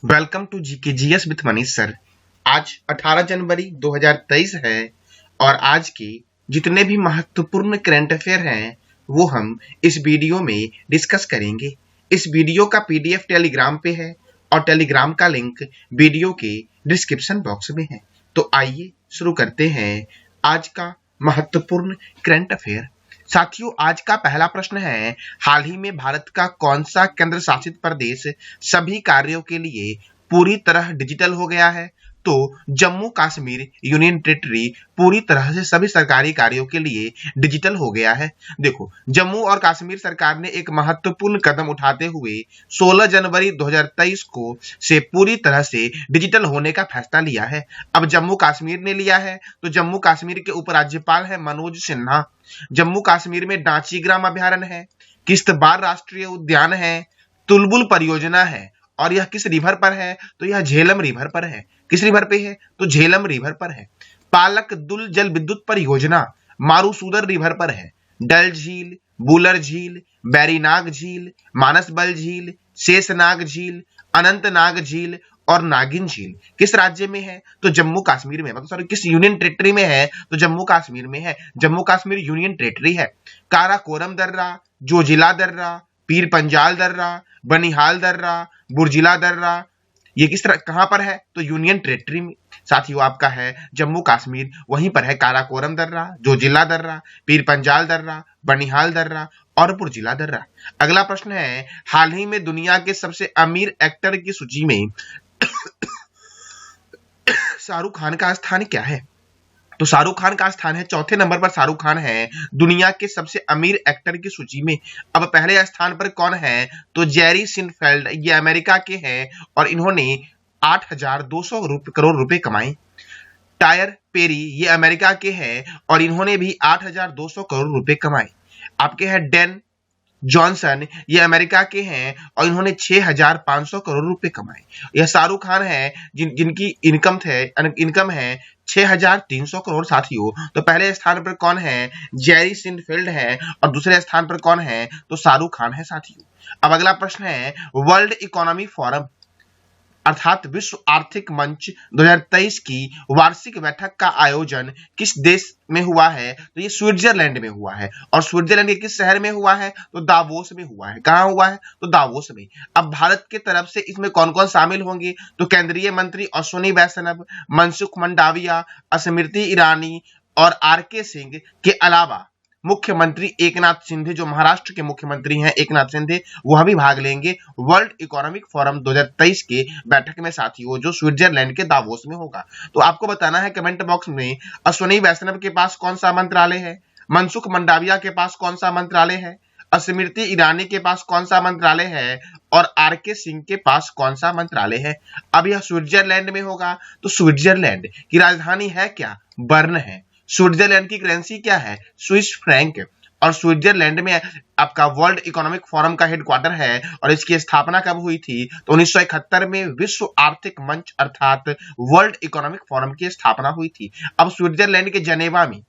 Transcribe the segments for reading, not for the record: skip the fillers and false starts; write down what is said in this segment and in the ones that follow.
Welcome to GK GS with Manish sir. आज 18 जनवरी 2023 है और आज के जितने भी महत्वपूर्ण करंट अफेयर हैं वो हम इस वीडियो में डिस्कस करेंगे। इस वीडियो का पीडीएफ टेलीग्राम पे है और टेलीग्राम का लिंक वीडियो के डिस्क्रिप्शन बॉक्स में है। तो आइए शुरू करते हैं आज का महत्वपूर्ण करंट अफेयर। साथियों, आज का पहला प्रश्न है, हाल ही में भारत का कौन सा केंद्र शासित प्रदेश सभी कार्यों के लिए पूरी तरह डिजिटल हो गया है? तो जम्मू कश्मीर यूनियन टेरिटरी पूरी तरह से सभी सरकारी कार्यों के लिए डिजिटल हो गया है। देखो, जम्मू और कश्मीर सरकार ने एक महत्वपूर्ण कदम उठाते हुए 16 जनवरी 2023 को से पूरी तरह से डिजिटल होने का फैसला लिया है। अब जम्मू कश्मीर ने लिया है तो जम्मू कश्मीर के उपराज्यपाल है मनोज सिन्हा। जम्मू कश्मीर में डांची ग्राम अभ्यारण्य है, किश्तवाड़ राष्ट्रीय उद्यान है, तुलबुल परियोजना है और यह किस रिवर पर है? तो यह झेलम रिवर पर है। किस रिवर पे है? तो झेलम रिवर पर है। पालक दुल जल विद्युत परियोजना मारूसूदर रिवर पर है। डल झील, बुलर झील, बैरीनाग झील, मानसबल झील, शेषनाग झील, अनंतनाग झील और नागिन झील किस राज्य में है? तो जम्मू कश्मीर में, मतलब सॉरी किस यूनियन टेरिटरी में है? तो जम्मू कश्मीर में है। जम्मू कश्मीर यूनियन टेरिटरी है। काराकोरम दर्रा, जोजिला दर्रा, पीर पंजाल दर्रा, बनिहाल दर्रा, बुर्जिला दर्रा, ये किस तरह कहां पर है? तो यूनियन टेरिटरी में। साथियों, आपका है जम्मू कश्मीर, वहीं पर है काराकोरम दर्रा, जोजिला दर्रा, पीर पंजाल दर्रा, बनिहाल दर्रा और बुर्जिला दर्रा। अगला प्रश्न है, हाल ही में दुनिया के सबसे अमीर एक्टर की सूची में शाहरुख खान का स्थान क्या है? तो शाहरुख खान का स्थान है चौथे नंबर पर। शाहरुख खान है दुनिया के सबसे अमीर एक्टर की सूची में। अब पहले स्थान पर कौन है? तो जेरी सिनफेल्ड, ये अमेरिका के हैं और इन्होंने 8,200 करोड़ रुपए कमाए। टायर पेरी, ये अमेरिका के हैं और इन्होंने भी 8,200 करोड़ रुपए कमाए। आपके हैं डेन जॉनसन, ये अमेरिका के हैं और इन्होंने 6,500 करोड़ रुपए कमाए। यह शाहरुख खान है जिनकी इनकम है 6,300 करोड़। साथियों, तो पहले स्थान पर कौन है? जेरी सिनफील्ड है और दूसरे स्थान पर कौन है? तो शाहरुख खान है। साथियों, अब अगला प्रश्न है, वर्ल्ड इकोनॉमी फोरम अर्थात विश्व आर्थिक मंच 2023 की वार्षिक बैठक का आयोजन किस देश में हुआ है? तो ये स्विट्जरलैंड में हुआ है। और स्विट्जरलैंड के किस शहर में हुआ है? तो दावोस में हुआ है। कहां हुआ है? तो दावोस में। अब भारत के तरफ से इसमें कौन कौन शामिल होंगे? तो केंद्रीय मंत्री अश्विनी वैष्णव, मनसुख मंडाविया, स्मृति ईरानी और आर.के. सिंह के अलावा मुख्यमंत्री एकनाथ शिंदे, जो महाराष्ट्र के मुख्यमंत्री हैं एकनाथ शिंदे, वह भी भाग लेंगे वर्ल्ड इकोनॉमिक फोरम 2023 के बैठक में। साथियों, जो स्विट्जरलैंड के दावोस में होगा। तो आपको बताना है कमेंट बॉक्स में, अश्विनी वैष्णव के पास कौन सा मंत्रालय है? मनसुख मंडाविया के पास कौन सा मंत्रालय है? स्मृति ईरानी के पास कौन सा मंत्रालय है? और आर.के. सिंह के पास कौन सा मंत्रालय है? अब यह स्विट्जरलैंड में होगा। तो स्विट्जरलैंड की राजधानी है क्या? बर्न है। स्विट्जरलैंड की करेंसी क्या है? Swiss franc. और स्विट्जरलैंड में आपका वर्ल्ड इकोनॉमिक फोरम का हेडक्वार्टर है और इसकी स्थापना कब हुई थी? तो 1971 में विश्व आर्थिक मंच अर्थात वर्ल्ड इकोनॉमिक फोरम की स्थापना हुई थी। अब स्विट्जरलैंड के जनेवा में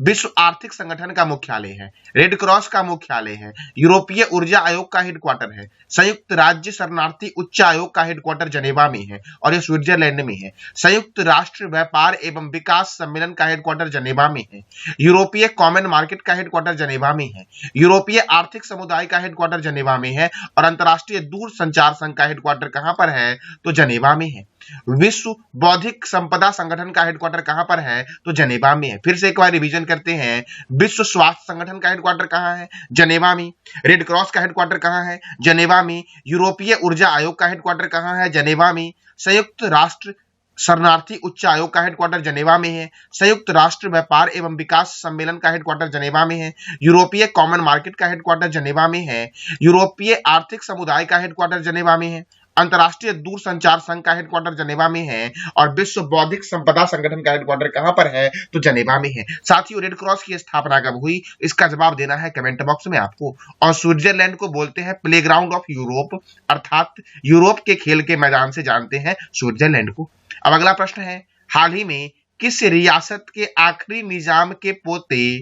विश्व आर्थिक संगठन का मुख्यालय है, रेड क्रॉस का मुख्यालय है, यूरोपीय ऊर्जा आयोग का हेडक्वार्टर है, संयुक्त राज्य शरणार्थी उच्च आयोग का हेडक्वार्टर जनेवा में है और यह स्विट्जरलैंड में है। संयुक्त राष्ट्र व्यापार एवं विकास सम्मेलन का हेडक्वार्टर जनेवा में है। यूरोपीय कॉमन मार्केट का हेडक्वार्टर जनेवा में है। यूरोपीय आर्थिक समुदाय का हेडक्वार्टर जनेवा में है और अंतरराष्ट्रीय दूर संचार संघ का हेडक्वार्टर कहां पर है? तो जनेवा में है। विश्व बौद्धिक संपदा संगठन का हेडक्वार्टर कहां पर है? तो जनेवा में है। फिर से एक बार रिवीजन करते हैं, विश्व स्वास्थ्य संगठन का हेडक्वार्टर कहां है? जनेवा में। रेड क्रॉस का हेडक्वार्टर कहां है? जनेवा में। यूरोपीय ऊर्जा आयोग का हेडक्वार्टर कहां है? जनेवा में। संयुक्त राष्ट्र शरणार्थी उच्च आयोग का हेडक्वार्टर जनेवा में है। संयुक्त राष्ट्र व्यापार एवं विकास सम्मेलन का हेडक्वार्टर जनेवा में है। यूरोपीय कॉमन मार्केट का हेडक्वार्टर जनेवा में है। यूरोपीय आर्थिक समुदाय का हेडक्वार्टर जनेवा में है। अंतरराष्ट्रीय दूर संचार संघ का हेडक्वार्टर जनेवा में है और विश्व बौद्धिक संपदा संगठन का हेडक्वार्टर कहां पर है? तो जनेवा में है। साथियों, रेड क्रॉस की स्थापना कब हुई? इसका जवाब देना है कमेंट बॉक्स में आपको। और स्विट्जरलैंड को बोलते हैं प्लेग्राउंड ऑफ यूरोप, अर्थात यूरोप के खेल के मैदान से जानते हैं स्विट्जरलैंड को। अब अगला प्रश्न है, हाल ही में किस रियासत के आखिरी निजाम के पोते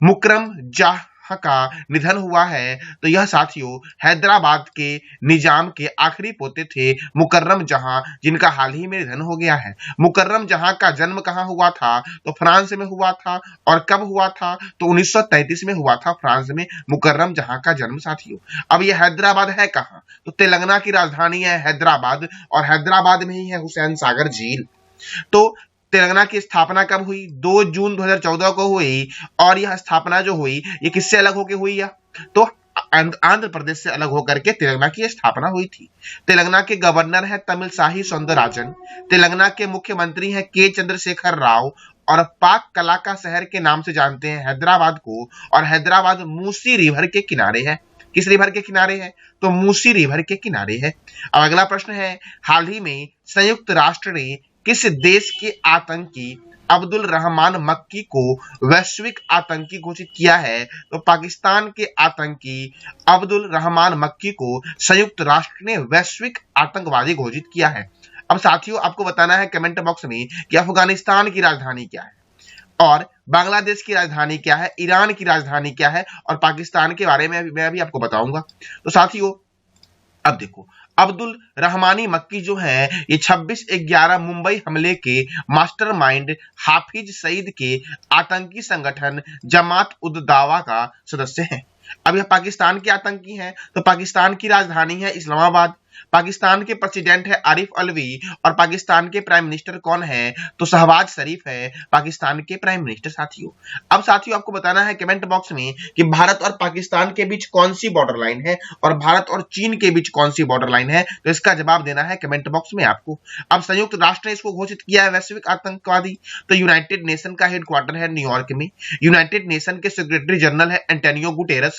मुकरम का निधन हुआ है तो यह साथियों हैदराबाद के निजाम के आखिरी पोते थे मुकर्रम जहां, जिनका हाल ही में निधन हो गया है। मुकर्रम जहां का जन्म कहां हुआ था तो फ्रांस में हुआ था। और कब हुआ था तो 1933 में हुआ था फ्रांस में मुकर्रम जहां का जन्म साथियों। अब ये हैदराबाद है कहां तो तेलंगाना की राजधानी है हैदराबाद, और हैदराबाद में ही है हुसैन सागर झील। तो तेलंगाना की स्थापना कब हुई? 2 जून 2014 को हुई। और यह स्थापना जो हुई ये किससे अलग होकर हुई है तो आंध्र प्रदेश से अलग होकर के तेलंगाना की स्थापना हुई थी। तेलंगाना के गवर्नर है तमिलसाई सौंदरराजन। तेलंगाना के मुख्यमंत्री हैं के चंद्रशेखर राव। और पाक कला का शहर के नाम से जानते हैं हैदराबाद को। और हैदराबाद मूसी रिवर के किनारे है। किस रिवर के किनारे है तो मूसी रिवर के किनारे है। अब अगला प्रश्न है, हाल ही में संयुक्त राष्ट्र ने किस देश के आतंकी अब्दुल रहमान मक्की को वैश्विक आतंकी घोषित किया है तो पाकिस्तान के आतंकी अब्दुल रहमान मक्की को संयुक्त राष्ट्र ने वैश्विक आतंकवादी घोषित किया है। अब साथियों आपको बताना है कमेंट बॉक्स में कि अफगानिस्तान की राजधानी क्या है, और बांग्लादेश की राजधानी क्या है, ईरान की राजधानी क्या है, और पाकिस्तान के बारे में मैं भी आपको बताऊंगा। तो साथियों अब देखो, अब्दुल रहमानी मक्की जो है ये 26/11 मुंबई हमले के मास्टरमाइंड हाफिज सईद के आतंकी संगठन जमात उद दावा का सदस्य है। अब यह पाकिस्तान के आतंकी हैं तो पाकिस्तान की राजधानी है इस्लामाबाद। पाकिस्तान के प्रेसिडेंट है आरिफ अलवी। और पाकिस्तान के प्राइम मिनिस्टर कौन है तो शहबाज शरीफ है पाकिस्तान के प्राइम मिनिस्टर साथियों। अब साथियों आपको बताना है कमेंट बॉक्स में कि भारत और पाकिस्तान के बीच कौन सी बॉर्डर लाइन है और भारत और चीन के बीच कौन सी बॉर्डर लाइन है, तो इसका जवाब देना है कमेंट बॉक्स में आपको। अब संयुक्त राष्ट्र ने इसको घोषित किया है वैश्विक आतंकवादी, तो यूनाइटेड नेशन का हेडक्वार्टर है न्यूयॉर्क में। यूनाइटेड नेशन के सेक्रेटरी जनरल है एंटोनियो गुटेरस।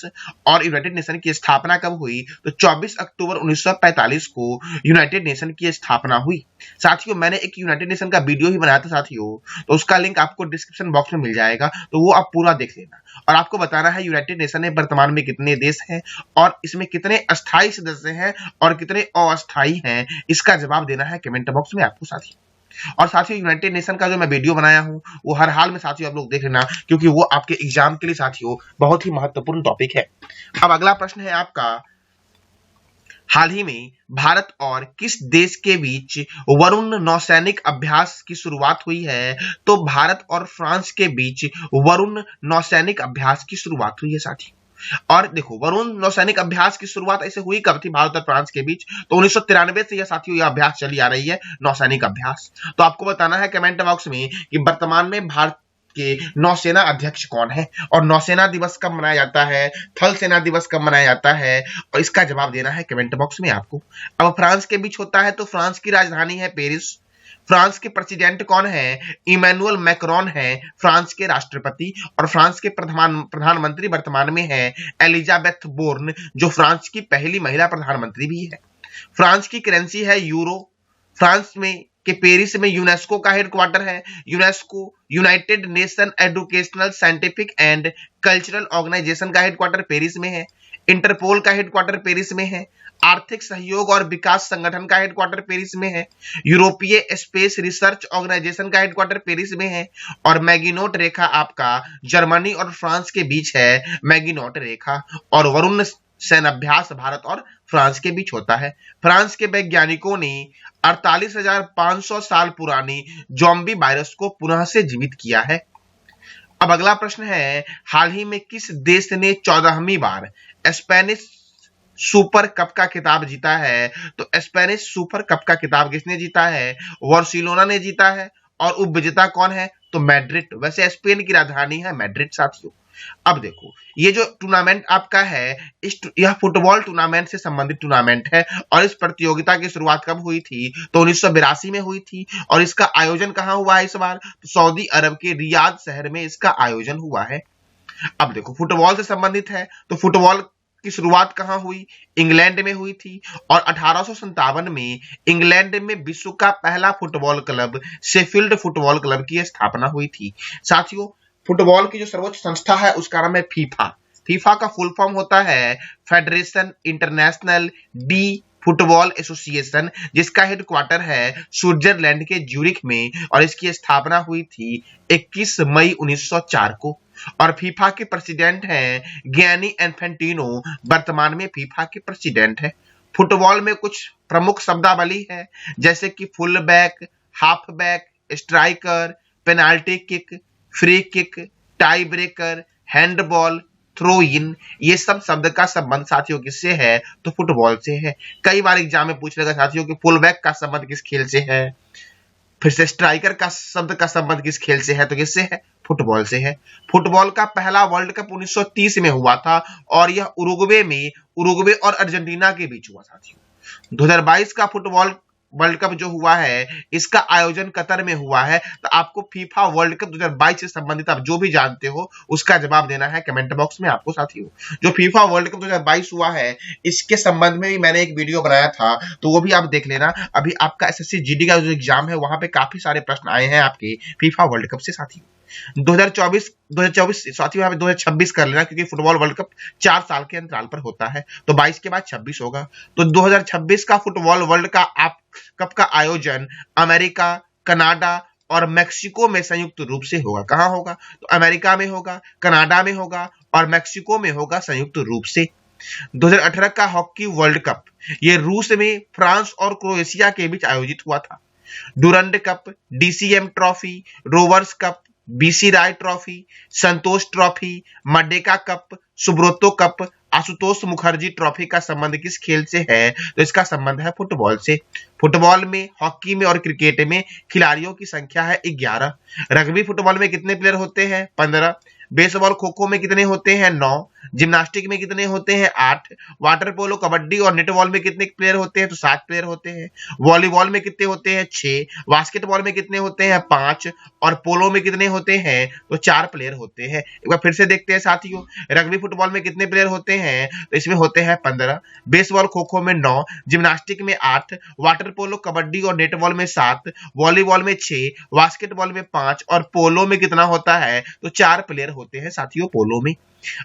और यूनाइटेड नेशन की स्थापना कब हुई तो 24 अक्टूबर 1945 को यूनाइटेड नेशन की स्थापना हुई। साथियों मैंने एक यूनाइटेड नेशन का वीडियो ही बनाया था साथियों, तो उसका लिंक आपको डिस्क्रिप्शन बॉक्स में मिल जाएगा, तो वो आप पूरा देख लेना। और आपको बताना है यूनाइटेड नेशन में वर्तमान में कितने देश हैं और इसमें कितने अस्थायी सदस्य हैं और कितने अस्थायी हैं, इसका जवाब देना है कमेंट बॉक्स में आपको साथियों। और साथियों यूनाइटेड नेशन का जो मैं वीडियो बनाया हूं वो हर हाल में साथियों आप लोग देख लेना, क्योंकि वो आपके एग्जाम के लिए साथियों बहुत ही महत्वपूर्ण टॉपिक है। अब अगला प्रश्न है आपका, हाल ही में भारत और किस देश के बीच वरुण नौसैनिक अभ्यास की शुरुआत हुई है तो भारत और फ्रांस के बीच वरुण नौसैनिक अभ्यास की शुरुआत हुई है साथियों। और देखो वरुण नौसैनिक अभ्यास की शुरुआत ऐसे हुई कब थी भारत और फ्रांस के बीच तो 1993 से यह साथियों यह अभ्यास चली आ रही है नौसैनिक अभ्यास। तो आपको बताना है कमेंट बॉक्स में कि वर्तमान में भारत के नौसेना अध्यक्ष कौन है और नौसेना दिवस कब मनाया जाता है, थल सेना दिवस कब मनाया जाता है, और इसका जवाब देना है कमेंट बॉक्स में आपको। अब फ्रांस के बीच होता है तो फ्रांस की राजधानी है पेरिस। फ्रांस के प्रेसिडेंट कौन है, इमैनुअल मैक्रोन है फ्रांस के राष्ट्रपति। और फ्रांस के प्रधानमंत्री वर्तमान में है एलिजाबेथ बोर्न, जो फ्रांस की पहली महिला प्रधानमंत्री भी है। फ्रांस की करेंसी है यूरो। फ्रांस में के पेरिस में यूनेस्को का हेडक्वार्टर है। UNESCO United Nation Educational Scientific and Cultural Organization का हेडक्वार्टर पेरिस में है। इंटरपोल का हेडक्वार्टर पेरिस में है। आर्थिक सहयोग और विकास संगठन का हेडक्वार्टर पेरिस में है। यूरोपीय स्पेस रिसर्च ऑर्गेनाइजेशन का हेडक्वार्टर पेरिस में है। और मैगिनोट रेखा आपका जर्मनी और फ्रांस के बीच है, मैगिनोट रेखा। और वरुण सैन्य अभ्यास भारत और फ्रांस के बीच होता है। फ्रांस के वैज्ञानिकों ने 48,500 साल पुरानी ज़ॉम्बी वायरस को पुनः से जीवित किया है। अब अगला प्रश्न है, हाल ही में किस देश ने 14वीं बार स्पेनिश सुपर कप का खिताब जीता है तो स्पेनिश सुपर कप का खिताब किसने जीता है, बार्सिलोना ने जीता है। और उपविजेता कौन है तो मैड्रिड। वैसे स्पेन की राजधानी है मैड्रिड साथियों। अब देखो ये जो टूर्नामेंट आपका है यह फुटबॉल टूर्नामेंट से संबंधित टूर्नामेंट है। और इस प्रतियोगिता की शुरुआत कब हुई थी तो 1982 में हुई थी। और इसका आयोजन कहां हुआ है इस बार तो सऊदी अरब के रियाद शहर में इसका आयोजन हुआ है। अब देखो फुटबॉल से संबंधित है तो फुटबॉल की शुरुआत कहां हुई, इंग्लैंड में हुई थी। और 1857 में इंग्लैंड में विश्व का पहला football club Sheffield football club की स्थापना हुई थी। साथियों फुटबॉल की जो सर्वोच्च संस्था है उसका नाम है फीफा। फीफा का फुल फॉर्म होता है federation international D football association, जिसका हेडक्वार्टर है स्विट्जरलैंड के ज्यूरिख में। और इसकी स्थापना हुई थी 21 मई 1904 को। और फीफा के प्रेसिडेंट हैं गियानी इन्फेंटिनो, वर्तमान में फीफा के प्रेसिडेंट है। फुटबॉल में कुछ प्रमुख शब्दावली है, जैसे कि full back, half back, striker, penalty kick, free kick, tie breaker, handball, throw in. ये सब शब्द का संबंध साथियों किससे है? तो फुटबॉल से है। कई बार एग्जाम में पूछ लेगा साथियों कि फुल बैक का संबंध किस खेल से है, फिर से स्ट्राइकर का शब्द का संबंध किस खेल से है? तो किससे है? फुटबॉल से है। फुटबॉल का पहला वर्ल्ड कप 1930 में हुआ था और यह उरुग्वे और अर्जेंटीना के बीच हुआ साथियों। 2022 का फुटबॉल वर्ल्ड कप जो हुआ है, इसका आयोजन कतर में हुआ है। तो आपको फीफा वर्ल्ड कप 2022 से संबंधित आप जो भी जानते हो उसका जवाब देना है कमेंट बॉक्स में आपको साथियों। जो फीफा वर्ल्ड कप 2022 हुआ है, इसके संबंध में भी मैंने एक वीडियो बनाया था, तो वो भी आप देख लेना। अभी आपका एसएससी जीडी का जो एग्जाम है, वहां पे काफी सारे प्रश्न आए हैं आपके फीफा वर्ल्ड कप से साथियों। 2024 साथियों, यहाँ पे 2026 कर लेना, क्योंकि फुटबॉल वर्ल्ड कप 4 साल के अंतराल पर होता है, तो 22 के बाद 26 होगा। तो 2026 का फुटबॉल वर्ल्ड कप का आयोजन अमेरिका, कनाडा और मेक्सिको में संयुक्त रूप से होगा। कहां होगा? तो अमेरिका में होगा, कनाडा में होगा और मेक्सिको में होगा संयुक्त रूप से। 2018 का हॉकी वर्ल्ड कप ये रूस में फ्रांस और क्रोएशिया के बीच आयोजित हुआ था। Durand cup, DCM trophy, Rovers cup, BC Roy trophy, Santosh trophy, Merdeka cup, Subroto cup, Ashutosh Mukherjee trophy का संबंध किस खेल से है? तो इसका संबंध है फुटबॉल से। फुटबॉल में, हॉकी में और क्रिकेट में खिलाड़ियों की संख्या है 11। रग्बी फुटबॉल में कितने प्लेयर होते हैं? 15। बेसबॉल खो खो में कितने होते हैं? 9। जिम्नास्टिक में कितने होते हैं? 8। वाटर पोलो, कबड्डी और नेटबॉल में कितने प्लेयर होते हैं? तो 7 प्लेयर होते हैं। वॉलीबॉल में कितने होते हैं? 6। बास्केटबॉल में कितने होते हैं? 5। और पोलो में कितने होते हैं? तो 4 प्लेयर होते हैं। एक बार फिर से देखते हैं साथियों, रग्बी फुटबॉल में कितने प्लेयर होते हैं? तो इसमें होते हैं 15। बेसबॉल खो खो में 9, जिम्नास्टिक में 8, वाटर पोलो, कबड्डी और नेटबॉल में 7, वॉलीबॉल में 6, बास्केटबॉल में 5 और पोलो में कितना होता है? तो 4 प्लेयर होते हैं साथियों पोलो में।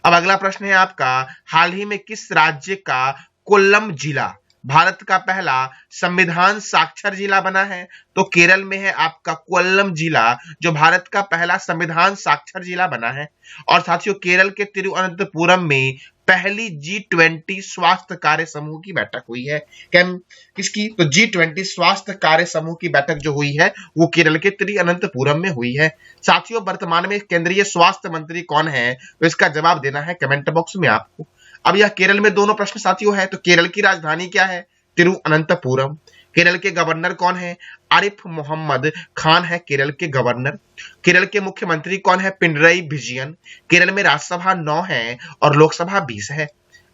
अब अगला प्रश्न है आपका, हाल ही में किस राज्य का कोल्लम जिला भारत का पहला संविधान साक्षर जिला बना है? तो केरल में है आपका कोल्लम जिला, जो भारत का पहला संविधान साक्षर जिला बना है। और साथियों, केरल के तिरुवनंतपुरम में पहली G20 स्वास्थ्य कार्य समूह की बैठक हुई है। किसकी? तो G20 स्वास्थ्य कार्य समूह की बैठक जो हुई है वो केरल के तिरुवनंतपुरम में हुई है। साथियों, वर्तमान में केंद्रीय स्वास्थ्य मंत्री कौन है? तो इसका जवाब देना है कमेंट बॉक्स में आपको। अब यह केरल में दोनों प्रश्न साथियों है, तो केरल की राजधानी क्या है? तिरुवनंतपुरम। केरल के गवर्नर कौन है? आरिफ मोहम्मद खान है केरल के गवर्नर। केरल के मुख्यमंत्री कौन है? पिनरई विजयन। केरल में राज्यसभा 9 है और लोकसभा 20 है।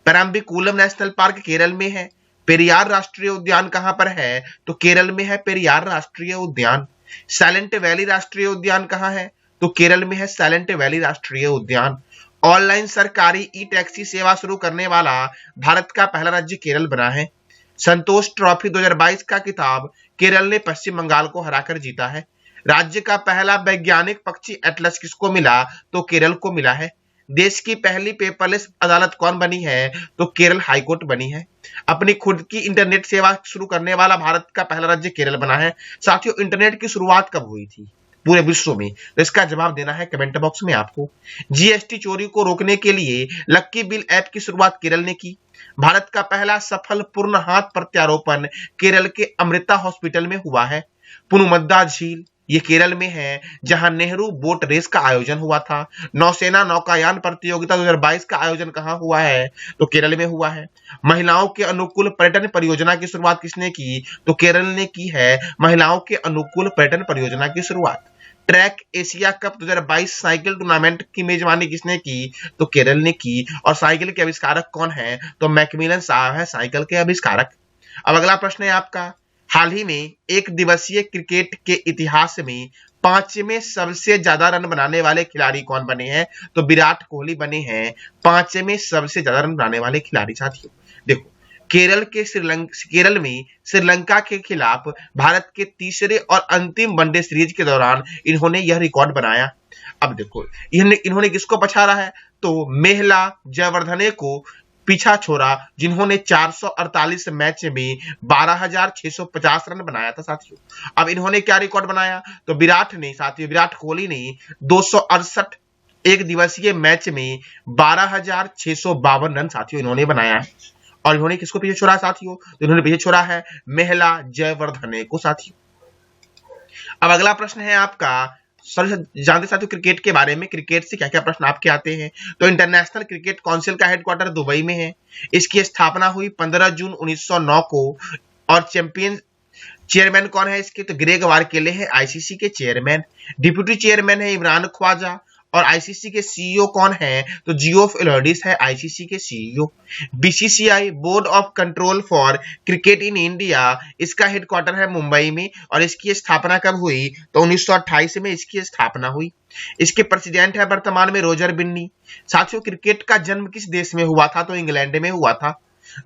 पेराम्बिकुलम नेशनल पार्क केरल में है। पेरियार राष्ट्रीय उद्यान कहां पर है? तो केरल में है पेरियार राष्ट्रीय उद्यान। साइलेंट वैली राष्ट्रीय उद्यान कहां है? तो केरल में है साइलेंट वैली राष्ट्रीय उद्यान। ऑनलाइन सरकारी ई टैक्सी सेवा शुरू करने वाला भारत का पहला राज्य केरल बना है। संतोष ट्रॉफी 2022 का खिताब केरल ने पश्चिम बंगाल को हराकर जीता है। राज्य का पहला वैज्ञानिक पक्षी एटलस किसको मिला? तो केरल को मिला है। देश की पहली पेपरलेस अदालत कौन बनी है? तो केरल हाईकोर्ट बनी है। अपनी खुद की इंटरनेट सेवा शुरू करने वाला भारत का पहला राज्य केरल बना है। साथियों, इंटरनेट की शुरुआत कब हुई थी पूरे विश्व में? तो इसका जवाब देना है कमेंट बॉक्स में आपको। जीएसटी चोरी को रोकने के लिए लक्की बिल ऐप की शुरुआत केरल ने की। भारत का पहला सफल पूर्ण हाथ प्रत्यारोपण केरल के अमृता हॉस्पिटल में हुआ है। पुनुमद्दा झील ये केरल में है, जहां नेहरू बोट रेस का आयोजन हुआ था। नौसेना नौकायान प्रतियोगिता 2022 का आयोजन कहां हुआ है? तो केरल में हुआ है। महिलाओं के अनुकूल पर्यटन परियोजना की शुरुआत किसने की? तो केरल ने की है महिलाओं के अनुकूल पर्यटन परियोजना की शुरुआत। Track Asia cup 2022 cycle tournament की मेजबानी किसने की? तो केरल ने की। और साइकिल के आविष्कारक कौन है? तो मैकमिलन साहब है साइकिल के आविष्कारक। अब अगला प्रश्न है आपका, हाल ही में एक दिवसीय क्रिकेट के इतिहास में 5वें सबसे ज्यादा रन बनाने वाले खिलाड़ी कौन बने हैं? तो विराट कोहली बने हैं 5वें सबसे ज्यादा रन बनाने वाले खिलाड़ी। साथियों देखो, केरल में श्रीलंका के खिलाफ भारत के तीसरे और अंतिम वनडे सीरीज के दौरान इन्होंने यह रिकॉर्ड बनाया। अब देखो, इन्होंने किसको पछाड़ा है? तो मेहला जयवर्धने को पीछा छोड़ा, जिन्होंने 448 मैच में 12,650 रन बनाया था। साथियों अब इन्होंने क्या रिकॉर्ड बनाया? तो विराट कोहली ने 268 एक दिवसीय मैच में 12,652 रन साथियों इन्होंने बनाया है। और इन्होंने किसको पीछे छोड़ा साथियों? तो इन्होंने पीछे छोड़ा है महिला जयवर्धने को साथियों। अब अगला प्रश्न है आपका, सर जानते साथियों क्रिकेट के बारे में, क्रिकेट से क्या क्या प्रश्न आपके आते हैं। तो इंटरनेशनल क्रिकेट काउंसिल का हेडक्वार्टर दुबई में है। इसकी स्थापना हुई 15 जून 1909 को। और चेयरमैन कौन है इसके? तो ग्रेग वारकेले है आईसीसी के चेयरमैन। डिप्यूटी चेयरमैन है इमरान ख्वाजा। और आईसीसी के सीईओ कौन है? तो जियोफ एलोडिस है आईसीसी के CEO. BCCI board of control for cricket in India, इसका हेडक्वार्टर है मुंबई में। और इसकी स्थापना कब हुई? तो 1928 में इसकी स्थापना हुई। इसके प्रेसिडेंट है वर्तमान में रोजर बिन्नी। साथियों क्रिकेट का जन्म किस देश में हुआ था? तो इंग्लैंड में हुआ था।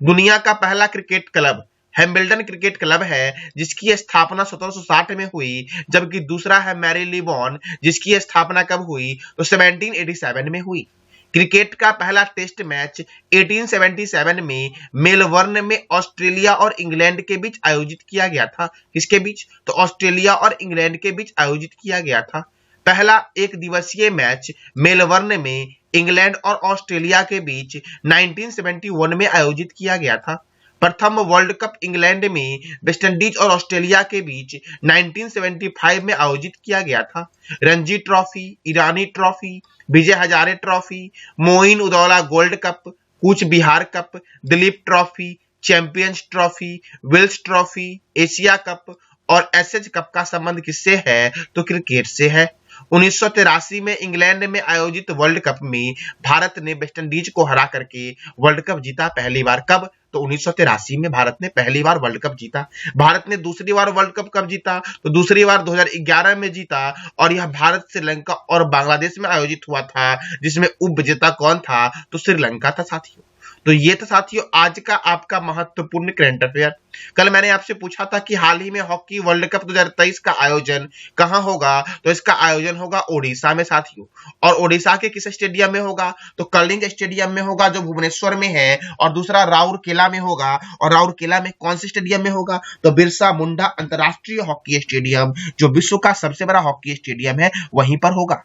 दुनिया का पहला क्रिकेट क्लब हैम्बल्डन क्रिकेट क्लब है, जिसकी स्थापना 1760 में हुई। जबकि दूसरा है मैरीलीबोन, जिसकी स्थापना कब हुई? तो 1787 में हुई। क्रिकेट का पहला टेस्ट मैच 1877 में मेलबर्न में ऑस्ट्रेलिया और इंग्लैंड के बीच आयोजित किया गया था। किसके बीच? तो ऑस्ट्रेलिया और इंग्लैंड के बीच आयोजित किया गया था। पहला एक दिवसीय मैच मेलबर्न में इंग्लैंड और ऑस्ट्रेलिया के बीच 1971 में आयोजित किया गया था। प्रथम वर्ल्ड कप इंग्लैंड में वेस्टइंडीज और ऑस्ट्रेलिया के बीच 1975 में आयोजित किया गया था। Ranji trophy, Irani trophy, Vijay Hazare trophy, Moin Uddaula gold cup, Cooch Behar cup, Duleep trophy, champions trophy, Wills trophy, Asia cup और एसएच कप का संबंध किससे है? तो क्रिकेट से है। 1983 में इंग्लैंड में आयोजित वर्ल्ड कप में भारत ने वेस्टइंडीज को हरा करके वर्ल्ड कप जीता पहली बार। कब? तो 1983 में भारत ने पहली बार वर्ल्ड कप जीता। भारत ने दूसरी बार वर्ल्ड कप कब जीता? तो दूसरी बार 2011 में जीता। और यह भारत, श्रीलंका और बांग्लादेश में आयोजित हुआ था, जिसमें उप विजेता कौन था? तो श्रीलंका था साथियों। तो ये था साथियों आज का आपका महत्वपूर्ण करंट अफेयर। कल मैंने आपसे पूछा था कि हाल ही में हॉकी वर्ल्ड कप 2023 का आयोजन कहां होगा? तो इसका आयोजन होगा ओडिशा में साथियों। और ओडिशा के किस स्टेडियम में होगा? तो कलिंग स्टेडियम में होगा, जो भुवनेश्वर में है। और दूसरा राउरकेला में होगा। और राउरकेला में कौन से स्टेडियम में होगा? तो बिरसा मुंडा अंतरराष्ट्रीय हॉकी स्टेडियम, जो विश्व का सबसे बड़ा हॉकी स्टेडियम है, वहीं पर होगा।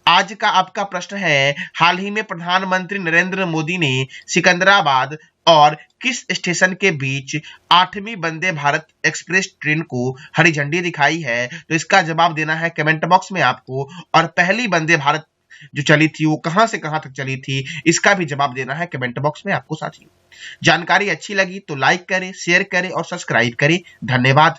आज का आपका प्रश्न है, हाल ही में प्रधानमंत्री नरेंद्र मोदी ने सिकंदराबाद और किस स्टेशन के बीच 8वीं वंदे भारत एक्सप्रेस ट्रेन को हरी झंडी दिखाई है? तो इसका जवाब देना है कमेंट बॉक्स में आपको। और पहली वंदे भारत जो चली थी वो कहां से कहां तक चली थी, इसका भी जवाब देना है कमेंट बॉक्स में आपको साथियों। जानकारी अच्छी लगी तो लाइक करें, शेयर करें और सब्सक्राइब करें। धन्यवाद।